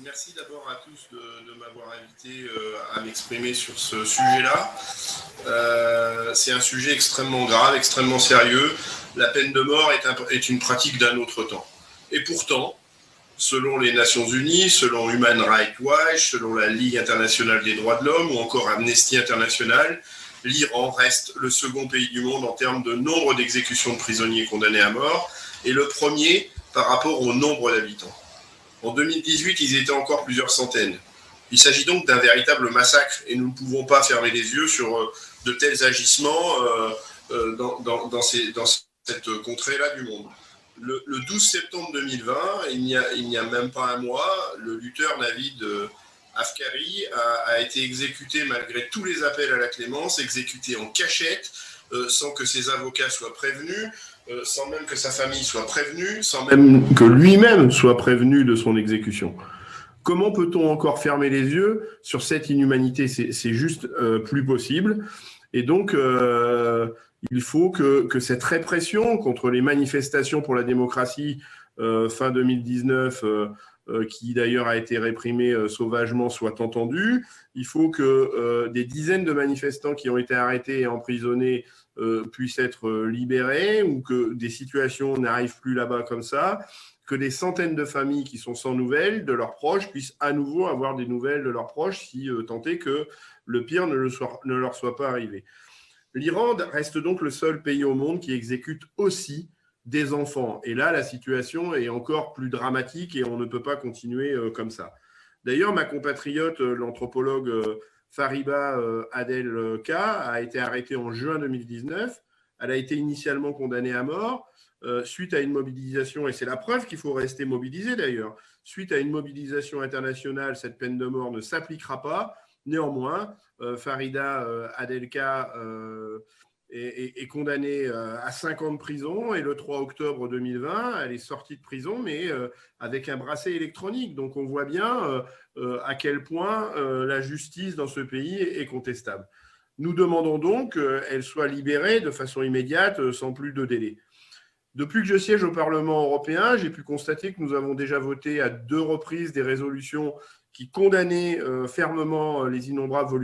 Merci d'abord à tous de m'avoir invité à m'exprimer sur ce sujet-là. C'est un sujet extrêmement grave, extrêmement sérieux. La peine de mort est une pratique d'un autre temps. Et pourtant, selon les Nations Unies, selon Human Rights Watch, selon la Ligue internationale des droits de l'homme ou encore Amnesty International, l'Iran reste le second pays du monde en termes de nombre d'exécutions de prisonniers condamnés à mort et le premier par rapport au nombre d'habitants. En 2018, ils étaient encore plusieurs centaines. Il s'agit donc d'un véritable massacre et nous ne pouvons pas fermer les yeux sur de tels agissements dans cette contrée-là du monde. Le 12 septembre 2020, il n'y a même pas un mois, le lutteur Navid Afkari a été exécuté malgré tous les appels à la clémence, exécuté en cachette, sans que ses avocats soient prévenus, sans même que sa famille soit prévenue, sans même que lui-même soit prévenu de son exécution. Comment peut-on encore fermer les yeux sur cette inhumanité ? C'est juste plus possible. Et donc, il faut que cette répression contre les manifestations pour la démocratie fin 2019, qui d'ailleurs a été réprimée sauvagement, soit entendue. Il faut que des dizaines de manifestants qui ont été arrêtés et emprisonnés puissent être libérés, ou que des situations n'arrivent plus là-bas comme ça, que des centaines de familles qui sont sans nouvelles de leurs proches puissent à nouveau avoir des nouvelles de leurs proches, si tant est que le pire ne leur soit pas arrivé. L'Iran reste donc le seul pays au monde qui exécute aussi des enfants. Et là, la situation est encore plus dramatique et on ne peut pas continuer comme ça. D'ailleurs, ma compatriote, l'anthropologue Fariba Adelka, a été arrêtée en juin 2019. Elle a été initialement condamnée à mort suite à une mobilisation, et c'est la preuve qu'il faut rester mobilisé d'ailleurs. Suite à une mobilisation internationale, cette peine de mort ne s'appliquera pas. Néanmoins, Farida Adelka est condamnée à 5 ans de prison, et le 3 octobre 2020, elle est sortie de prison, mais avec un bracelet électronique. Donc on voit bien à quel point la justice dans ce pays est contestable. Nous demandons donc qu'elle soit libérée de façon immédiate, sans plus de délai. Depuis que je siège au Parlement européen, j'ai pu constater que nous avons déjà voté à 2 reprises des résolutions qui condamnaient fermement les innombrables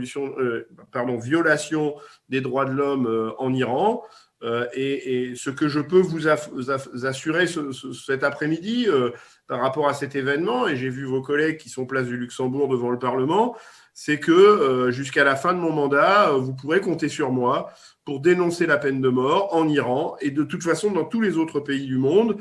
violations des droits de l'homme en Iran. Et ce que je peux vous assurer cet après-midi par rapport à cet événement, et j'ai vu vos collègues qui sont place du Luxembourg devant le Parlement, c'est que jusqu'à la fin de mon mandat, vous pourrez compter sur moi pour dénoncer la peine de mort en Iran et de toute façon dans tous les autres pays du monde,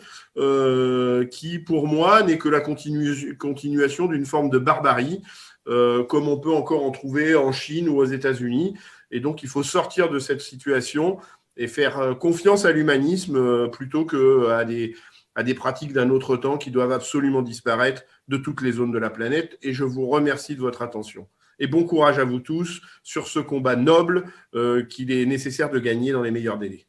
qui pour moi n'est que la continuation d'une forme de barbarie, comme on peut encore en trouver en Chine ou aux États-Unis. Et donc il faut sortir de cette situation et faire confiance à l'humanisme plutôt qu'à des pratiques d'un autre temps qui doivent absolument disparaître de toutes les zones de la planète. Et je vous remercie de votre attention. Et bon courage à vous tous sur ce combat noble qu'il est nécessaire de gagner dans les meilleurs délais.